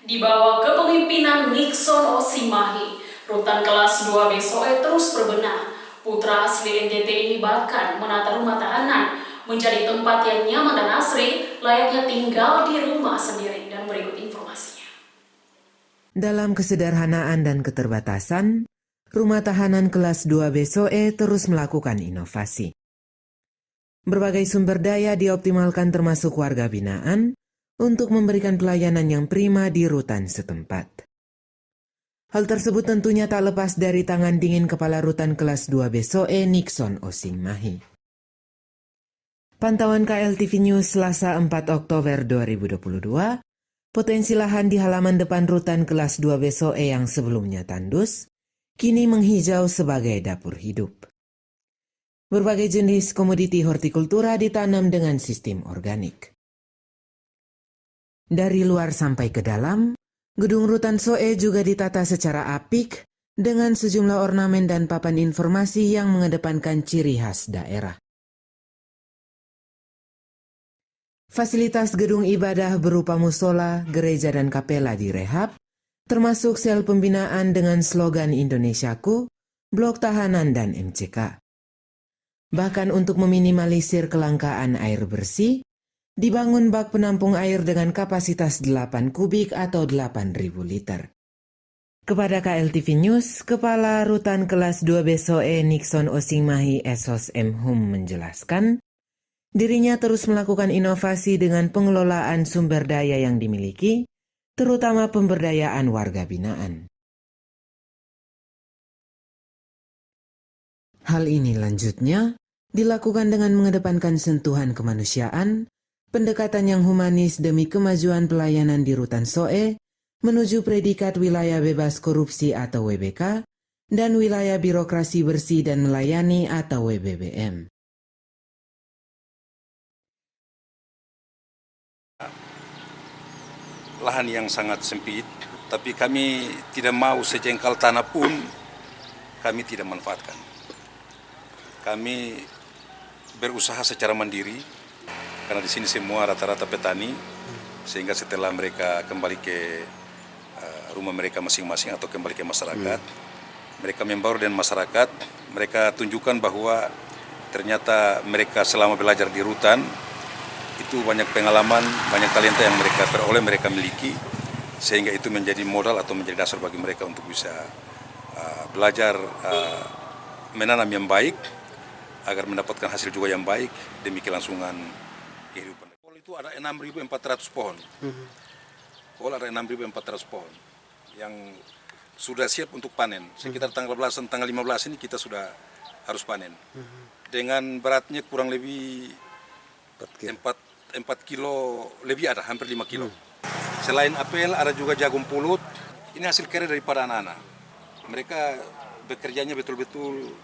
Di bawah kepemimpinan Nixon Osimahi, rutan kelas 2 BSOE terus berbenah. Putra asli NTT ini bahkan menata rumah tahanan menjadi tempat yang nyaman dan asri, layaknya tinggal di rumah sendiri. Dan berikut informasinya. Dalam kesederhanaan dan keterbatasan, rumah tahanan kelas 2 BSOE terus melakukan inovasi. Berbagai sumber daya dioptimalkan termasuk warga binaan untuk memberikan pelayanan yang prima di rutan setempat. Hal tersebut tentunya tak lepas dari tangan dingin Kepala Rutan Kelas 2 BSOE Nixon Osimahi. Pantauan KLTV News Selasa 4 Oktober 2022, potensi lahan di halaman depan Rutan Kelas 2 BSOE yang sebelumnya tandus, kini menghijau sebagai dapur hidup. Berbagai jenis komoditi hortikultura ditanam dengan sistem organik. Dari luar sampai ke dalam, gedung Rutan SOE juga ditata secara apik dengan sejumlah ornamen dan papan informasi yang mengedepankan ciri khas daerah. Fasilitas gedung ibadah berupa musola, gereja dan kapela direhab, termasuk sel pembinaan dengan slogan Indonesiaku, blok tahanan dan MCK. Bahkan untuk meminimalisir kelangkaan air bersih, dibangun bak penampung air dengan kapasitas 8 kubik atau 8.000 liter. Kepada KLTV News, Kepala Rutan Kelas 2 BSOE Nixon Osimahi Esos M. Hum menjelaskan, dirinya terus melakukan inovasi dengan pengelolaan sumber daya yang dimiliki, terutama pemberdayaan warga binaan. Hal ini lanjutnya dilakukan dengan mengedepankan sentuhan kemanusiaan, pendekatan yang humanis demi kemajuan pelayanan di Rutan SOE menuju predikat wilayah bebas korupsi atau WBK dan wilayah birokrasi bersih dan melayani atau WBBM. Lahan yang sangat sempit, tapi kami tidak mau sejengkal tanah pun kami tidak manfaatkan. Kami berusaha secara mandiri, karena di sini semua rata-rata petani, sehingga setelah mereka kembali ke rumah mereka masing-masing atau kembali ke masyarakat, mereka membaur dengan masyarakat, mereka tunjukkan bahwa ternyata mereka selama belajar di rutan, itu banyak pengalaman, banyak talenta yang mereka peroleh, mereka miliki, sehingga itu menjadi modal atau menjadi dasar bagi mereka untuk bisa belajar menanam yang baik, agar mendapatkan hasil juga yang baik demi kelangsungan kehidupan. Kol itu ada 6.400 pohon. Kol ada 6.400 pohon yang sudah siap untuk panen. Sekitar tanggal 15 ini kita sudah harus panen. Dengan beratnya kurang lebih 4 kilo lebih ada, hampir 5 kilo. Selain apel ada juga jagung pulut. Ini hasil karya daripada anak-anak. Mereka bekerjanya betul-betul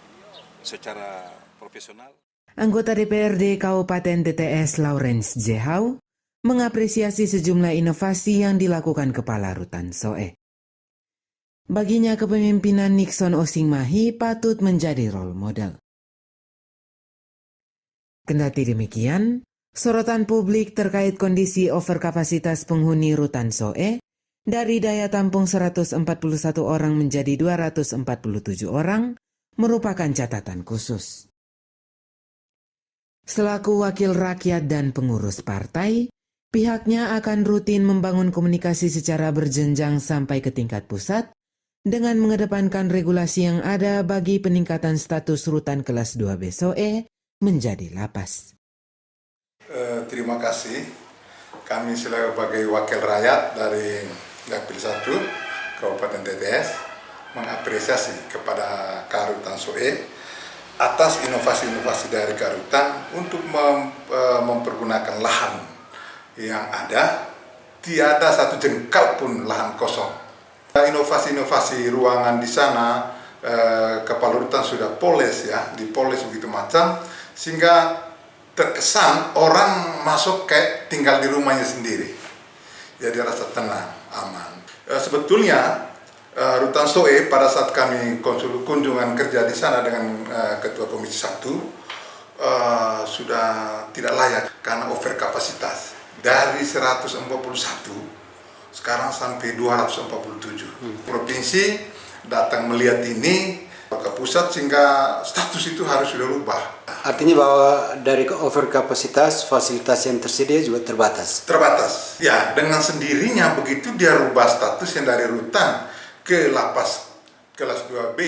secara profesional. Anggota DPRD Kabupaten TTS Lawrence Jehau mengapresiasi sejumlah inovasi yang dilakukan Kepala Rutan SOE. Baginya kepemimpinan Nixon Osimahi patut menjadi role model. Kendati demikian, sorotan publik terkait kondisi overkapasitas penghuni Rutan SOE dari daya tampung 141 orang menjadi 247 orang merupakan catatan khusus. Selaku wakil rakyat dan pengurus partai, pihaknya akan rutin membangun komunikasi secara berjenjang sampai ke tingkat pusat dengan mengedepankan regulasi yang ada bagi peningkatan status Rutan Kelas 2 BSOE menjadi lapas. Terima kasih. Kami sebagai wakil rakyat dari Dapil 1 Kabupaten TTS mengapresiasi kepada Karutan SOE atas inovasi-inovasi dari Karutan untuk mempergunakan lahan yang ada, tiada satu jengkal pun lahan kosong. Inovasi-inovasi ruangan di sana, Kepala Rutan sudah poles ya, dipoles begitu macam, sehingga terkesan orang masuk kayak tinggal di rumahnya sendiri. Jadi rasa tenang, aman. Sebetulnya Rutan SOE pada saat kami kunjungan kerja di sana dengan Ketua Komisi 1 sudah tidak layak karena over kapasitas. Dari 141 sekarang sampai 247. Provinsi datang melihat ini ke pusat sehingga status itu harus sudah rubah. Artinya bahwa dari overkapasitas fasilitas yang tersedia juga terbatas. Terbatas. Ya, dengan sendirinya begitu dia rubah status yang dari rutan ke lapas kelas 2B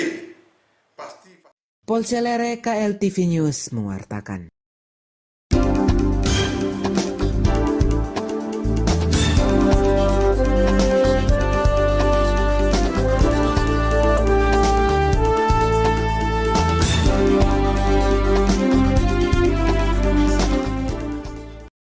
pasti. Polcelere KLTV News mewartakan.